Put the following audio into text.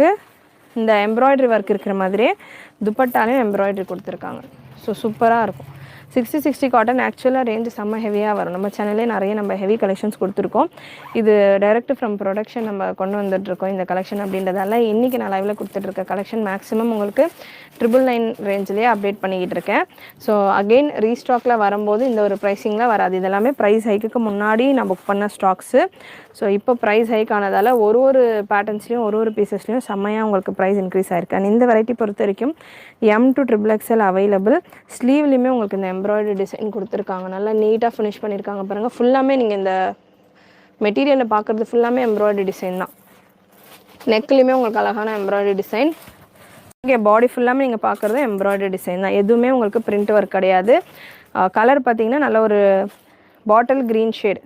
உங்களுக்கு இந்த embroidery work இருக்கிற மாதிரியே துப்பட்டாலையும் எம்ப்ராய்டரி கொடுத்துருக்காங்க. ஸோ சூப்பராக இருக்கும். 60 காட்டன் ஆக்சுவலாக ரேஞ்சு செம்ம ஹெவியாக வரும். நம்ம சேனல்லே நிறைய நம்ம ஹெவி கலெக்ஷன்ஸ் கொடுத்துருக்கோம். இது டைரக்ட் ஃப்ரம் ப்ரொடக்ஷன் நம்ம கொண்டு வந்துட்டுருக்கோம் இந்த கலெக்ஷன் அப்படின்றதால இன்றைக்கி நான் லைவில் கொடுத்துட்ருக்க கலெக்ஷன் மேக்ஸிமம் உங்களுக்கு 999 ரேஞ்சிலேயே அப்டேட் பண்ணிக்கிட்டு இருக்கேன். ஸோ அகெயின் ரீஸ்டாக்கில் வரும்போது இந்த ஒரு ப்ரைஸிங்கில் வராது. இதெல்லாமே ப்ரைஸ் ஹைக்குக்கு முன்னாடி நான் புக் பண்ண ஸ்டாக்ஸு. ஸோ இப்போ ப்ரைஸ் ஹைக் ஆனதால் ஒரு பேட்டர்ன்ஸ்லையும் ஒரு பீசஸ்லையும் செம்மையாக உங்களுக்கு ப்ரைஸ் இன்க்ரீஸ் ஆயிருக்கு. அண்ட் இந்த வெரைட்டி பொறுத்த வரைக்கும் M to XXL அவைலபிள். ஸ்லீவ்லேயுமே உங்களுக்கு இந்த எம்ப்ராய்டரி டிசைன் கொடுத்துருக்காங்க. நல்லா நீட்டாக ஃபினிஷ் பண்ணியிருக்காங்க பாருங்கள். ஃபுல்லாமே நீங்கள் இந்த மெட்டீரியலில் பார்க்குறது ஃபுல்லாமே எம்ப்ராய்டரி டிசைன் தான். நெக்லேயுமே உங்களுக்கு அழகான எம்ப்ராய்டரி டிசைன். இங்கே பாடி ஃபுல்லாமே நீங்கள் பார்க்குறது எம்ப்ராய்டரி டிசைன் தான். எதுவுமே உங்களுக்கு பிரிண்ட் ஒர்க் கிடையாது. கலர் பார்த்தீங்கன்னா நல்ல ஒரு பாட்டில் க்ரீன் ஷேட்